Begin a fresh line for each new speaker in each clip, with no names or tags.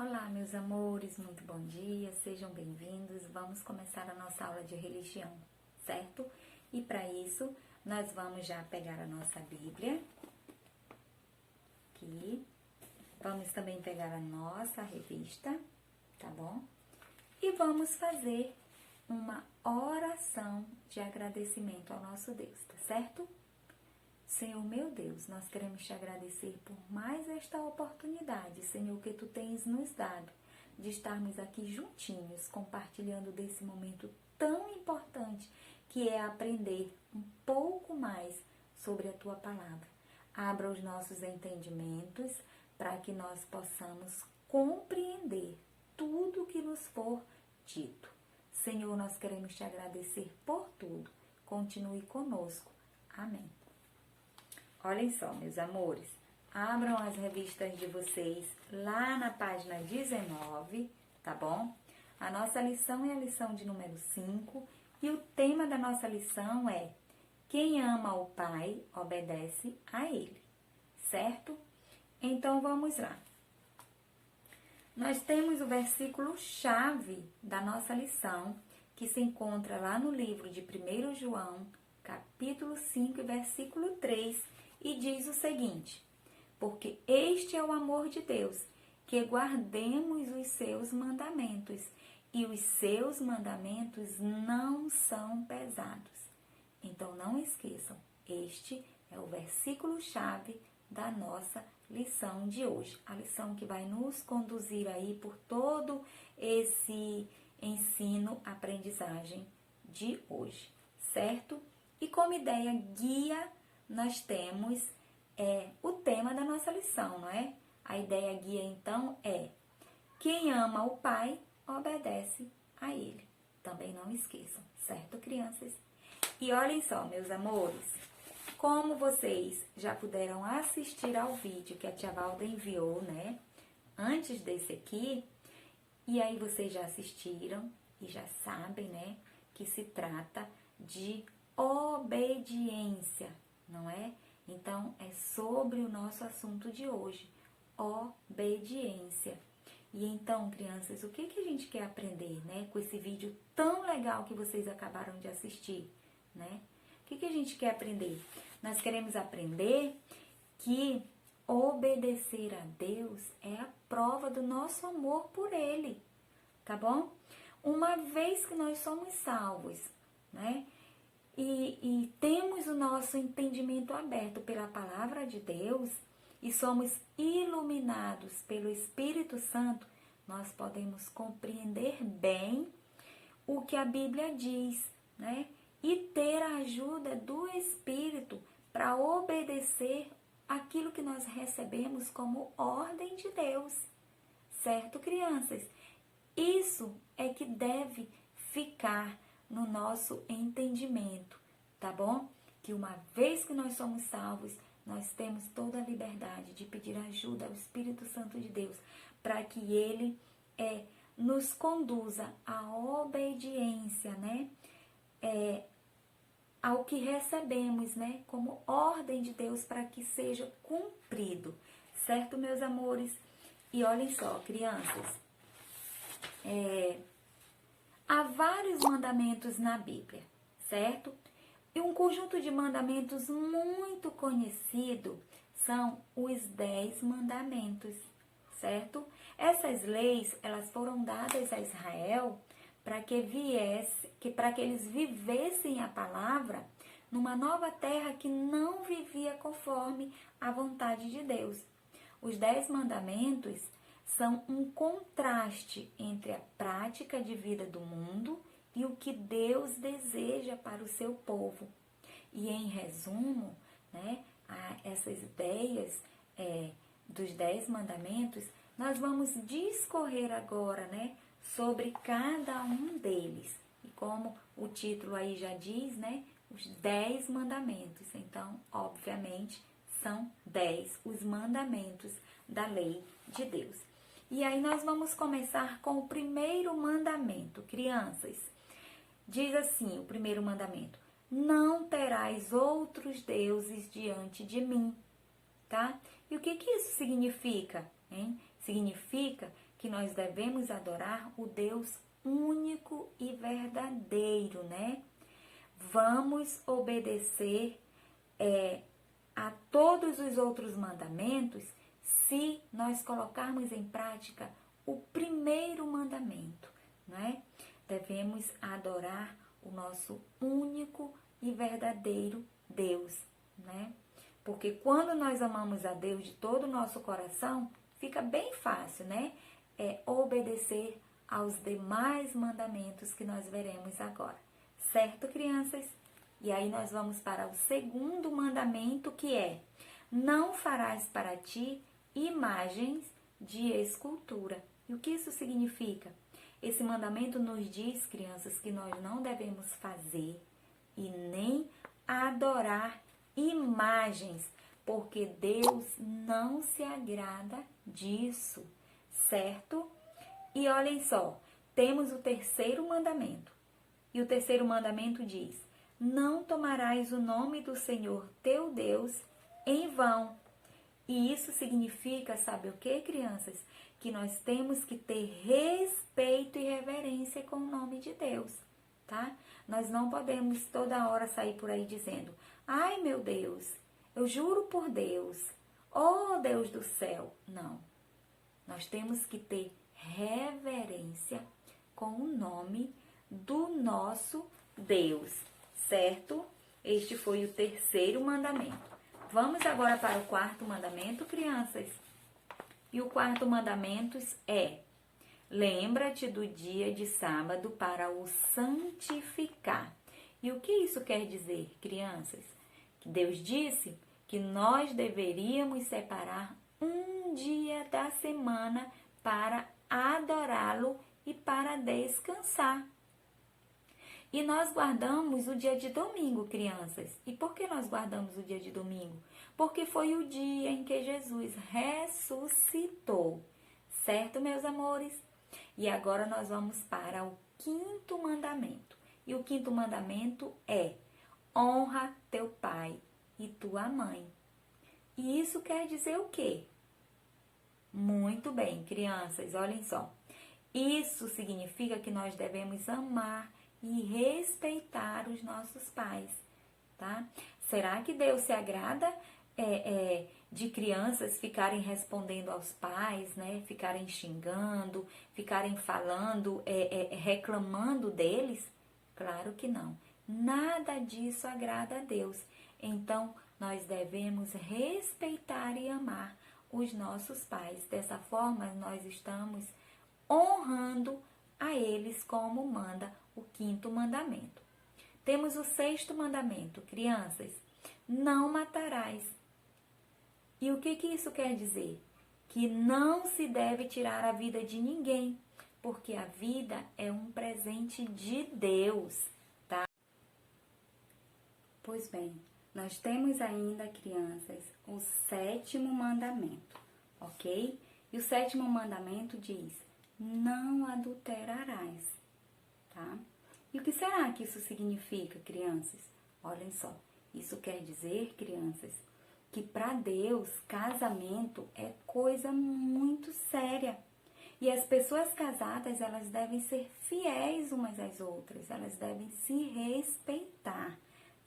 Olá, meus amores, muito bom dia, sejam bem-vindos. Vamos começar a nossa aula de religião, certo? E para isso, nós vamos já pegar a nossa Bíblia, aqui. Vamos também pegar a nossa revista, tá bom? E vamos fazer uma oração de agradecimento ao nosso Deus, tá certo? Senhor meu Deus, nós queremos te agradecer por mais esta oportunidade, Senhor, que tu tens nos dado de estarmos aqui juntinhos, compartilhando desse momento tão importante que é aprender um pouco mais sobre a tua palavra. Abra os nossos entendimentos para que nós possamos compreender tudo que nos for dito. Senhor, nós queremos te agradecer por tudo. Continue conosco. Amém. Olhem só, meus amores, abram as revistas de vocês lá na página 19, tá bom? A nossa lição é a lição de número 5 e o tema da nossa lição é: quem ama o Pai, obedece a Ele, certo? Então, vamos lá. Nós temos o versículo-chave da nossa lição, que se encontra lá no livro de 1 João, capítulo 5, versículo 3, e diz o seguinte: porque este é o amor de Deus, que guardemos os seus mandamentos, e os seus mandamentos não são pesados. Então, não esqueçam, este é o versículo-chave da nossa lição de hoje. A lição que vai nos conduzir aí por todo esse ensino, aprendizagem de hoje, certo? E como ideia guia, nós temos o tema da nossa lição, não é? A ideia guia, então, é: quem ama o Pai, obedece a Ele. Também não esqueçam, certo, crianças? E olhem só, meus amores, como vocês já puderam assistir ao vídeo que a tia Valda enviou, né? Antes desse aqui, e aí vocês já assistiram e já sabem, né? Que se trata de obediência, não é? Então, é sobre o nosso assunto de hoje, obediência. E então, crianças, o que a gente quer aprender, né? Com esse vídeo tão legal que vocês acabaram de assistir, né? O que a gente quer aprender? Nós queremos aprender que obedecer a Deus é a prova do nosso amor por Ele, tá bom? Uma vez que nós somos salvos, né? E temos o nosso entendimento aberto pela palavra de Deus e somos iluminados pelo Espírito Santo, nós podemos compreender bem o que a Bíblia diz, né? E ter a ajuda do Espírito para obedecer aquilo que nós recebemos como ordem de Deus, certo, crianças? Isso é que deve ficar no nosso entendimento, tá bom? Que uma vez que nós somos salvos, nós temos toda a liberdade de pedir ajuda ao Espírito Santo de Deus para que Ele nos conduza à obediência, né? Ao que recebemos, né? Como ordem de Deus para que seja cumprido, certo, meus amores? E olhem só, crianças, há vários mandamentos na Bíblia, certo? E um conjunto de mandamentos muito conhecido são os 10 mandamentos, certo? Essas leis, elas foram dadas a Israel para que eles vivessem a palavra numa nova terra que não vivia conforme a vontade de Deus. Os 10 mandamentos são um contraste entre a prática de vida do mundo e o que Deus deseja para o seu povo. E em resumo, né, essas ideias dos 10 mandamentos, nós vamos discorrer agora, né, sobre cada um deles. E como o título aí já diz, né, os 10 mandamentos. Então, obviamente, são 10 os mandamentos da lei de Deus. E aí nós vamos começar com o primeiro mandamento, crianças. Diz assim, o primeiro mandamento: não terás outros deuses diante de mim, tá? E o que isso significa, hein? Significa que nós devemos adorar o Deus único e verdadeiro, né? Vamos obedecer a todos os outros mandamentos se nós colocarmos em prática o primeiro mandamento, né? Devemos adorar o nosso único e verdadeiro Deus, né? Porque quando nós amamos a Deus de todo o nosso coração, fica bem fácil, né? Obedecer aos demais mandamentos que nós veremos agora. Certo, crianças? E aí nós vamos para o segundo mandamento, que é: não farás para ti imagens de escultura. E o que isso significa? Esse mandamento nos diz, crianças, que nós não devemos fazer e nem adorar imagens, porque Deus não se agrada disso, certo? E olhem só, temos o terceiro mandamento. E o terceiro mandamento diz: não tomarás o nome do Senhor teu Deus em vão. E isso significa, sabe o que, crianças? Que nós temos que ter respeito e reverência com o nome de Deus, tá? Nós não podemos toda hora sair por aí dizendo: ai, meu Deus, eu juro por Deus, oh Deus do céu. Não. Nós temos que ter reverência com o nome do nosso Deus, certo? Este foi o terceiro mandamento. Vamos agora para o quarto mandamento, crianças. E o quarto mandamento é: lembra-te do dia de sábado para o santificar. E o que isso quer dizer, crianças? Deus disse que nós deveríamos separar um dia da semana para adorá-lo e para descansar. E nós guardamos o dia de domingo, crianças. E por que nós guardamos o dia de domingo? Porque foi o dia em que Jesus ressuscitou. Certo, meus amores? E agora nós vamos para o quinto mandamento. E o quinto mandamento é: honra teu pai e tua mãe. E isso quer dizer o quê? Muito bem, crianças, olhem só. Isso significa que nós devemos amar e respeitar os nossos pais, tá? Será que Deus se agrada de crianças ficarem respondendo aos pais, né? Ficarem xingando, ficarem falando, reclamando deles? Claro que não. Nada disso agrada a Deus. Então, nós devemos respeitar e amar os nossos pais. Dessa forma, nós estamos honrando a eles como manda o quinto mandamento. Temos o sexto mandamento, crianças: não matarás. E o que isso quer dizer? Que não se deve tirar a vida de ninguém, porque a vida é um presente de Deus, tá? Pois bem, nós temos ainda, crianças, o sétimo mandamento, ok? E o sétimo mandamento diz: não adulterarás, tá? E o que será que isso significa, crianças? Olhem só, isso quer dizer, crianças, que para Deus casamento é coisa muito séria. E as pessoas casadas, elas devem ser fiéis umas às outras, elas devem se respeitar,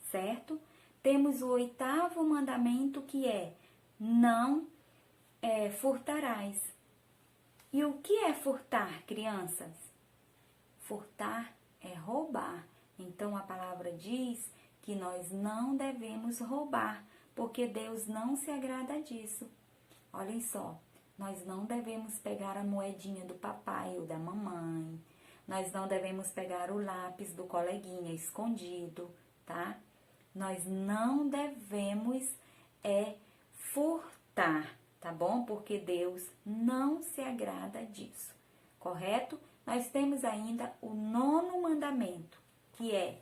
certo? Temos o oitavo mandamento, que é: não furtarás. E o que é furtar, crianças? Furtar é roubar. Então, a palavra diz que nós não devemos roubar, porque Deus não se agrada disso. Olhem só, nós não devemos pegar a moedinha do papai ou da mamãe. Nós não devemos pegar o lápis do coleguinha escondido, tá? Nós não devemos furtar, tá bom? Porque Deus não se agrada disso, correto? Nós temos ainda o nono mandamento, que é: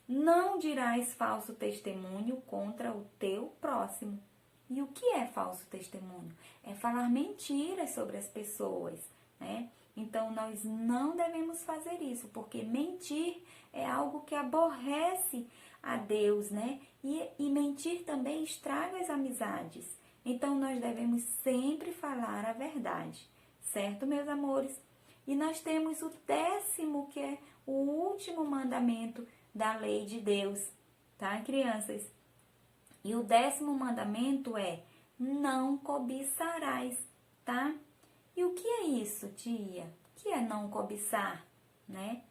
não dirás falso testemunho contra o teu próximo. E o que é falso testemunho? É falar mentiras sobre as pessoas, né? Então, nós não devemos fazer isso, porque mentir é algo que aborrece a Deus, né? E mentir também estraga as amizades. Então, nós devemos sempre falar a verdade, certo, meus amores? E nós temos o 10º, que é o último mandamento da lei de Deus, tá, crianças? E o 10º mandamento é: não cobiçarás, tá? E o que é isso, tia? O que é não cobiçar, né?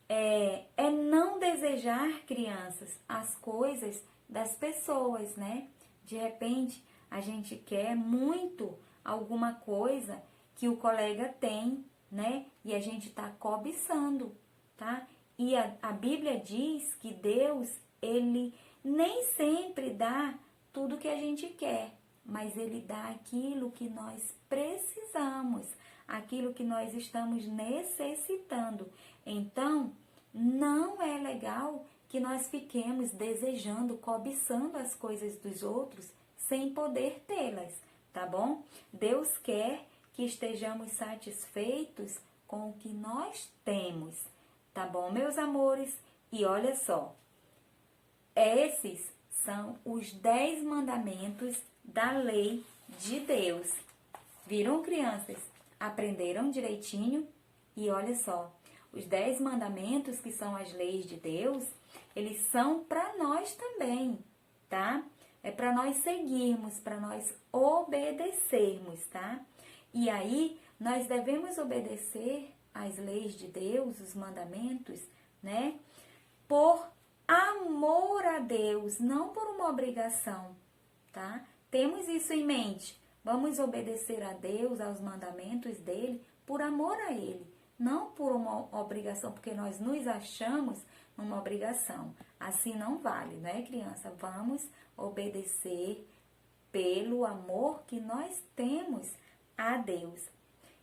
É não desejar, crianças, as coisas das pessoas, né? De repente, a gente quer muito alguma coisa que o colega tem, né? E a gente tá cobiçando, tá? E a Bíblia diz que Deus, ele nem sempre dá tudo que a gente quer, mas ele dá aquilo que nós precisamos, aquilo que nós estamos necessitando. Então, não é legal que nós fiquemos desejando, cobiçando as coisas dos outros sem poder tê-las, tá bom? Deus quer que estejamos satisfeitos com o que nós temos, tá bom, meus amores? E olha só, esses são os 10 mandamentos da lei de Deus. Viram, crianças? Aprenderam direitinho? E olha só, os 10 mandamentos, que são as leis de Deus, eles são para nós também, tá? É para nós seguirmos, para nós obedecermos, tá? E aí, nós devemos obedecer às leis de Deus, os mandamentos, né? Por amor a Deus, não por uma obrigação, tá? Temos isso em mente. Vamos obedecer a Deus, aos mandamentos dele, por amor a ele, não por uma obrigação, porque nós nos achamos numa obrigação. Assim não vale, né, criança? Vamos obedecer pelo amor que nós temos a Deus.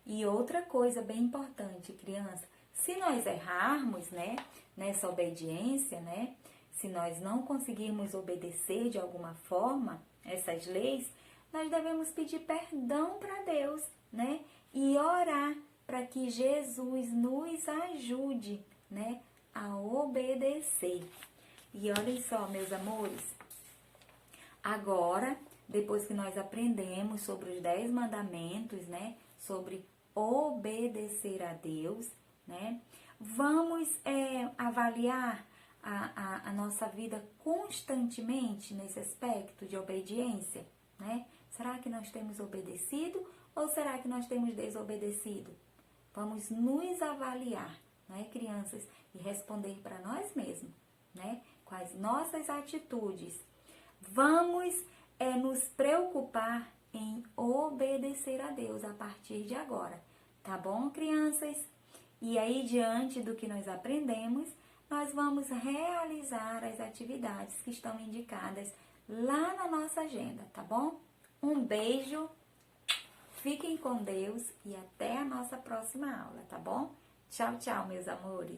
E outra coisa bem importante, criança, se nós errarmos, né, nessa obediência, né, se nós não conseguirmos obedecer de alguma forma essas leis, nós devemos pedir perdão para Deus, né, e orar para que Jesus nos ajude, né, a obedecer. E olhem só, meus amores, agora, depois que nós aprendemos sobre os 10 mandamentos, né, sobre obedecer a Deus, né, vamos avaliar a nossa vida constantemente nesse aspecto de obediência, né? Será que nós temos obedecido ou será que nós temos desobedecido? Vamos nos avaliar, né, crianças, e responder para nós mesmos, né, com as nossas atitudes. Vamos nos preocupar em obedecer a Deus a partir de agora, tá bom, crianças? E aí, diante do que nós aprendemos, nós vamos realizar as atividades que estão indicadas lá na nossa agenda, tá bom? Um beijo, fiquem com Deus e até a nossa próxima aula, tá bom? Tchau, tchau, meus amores!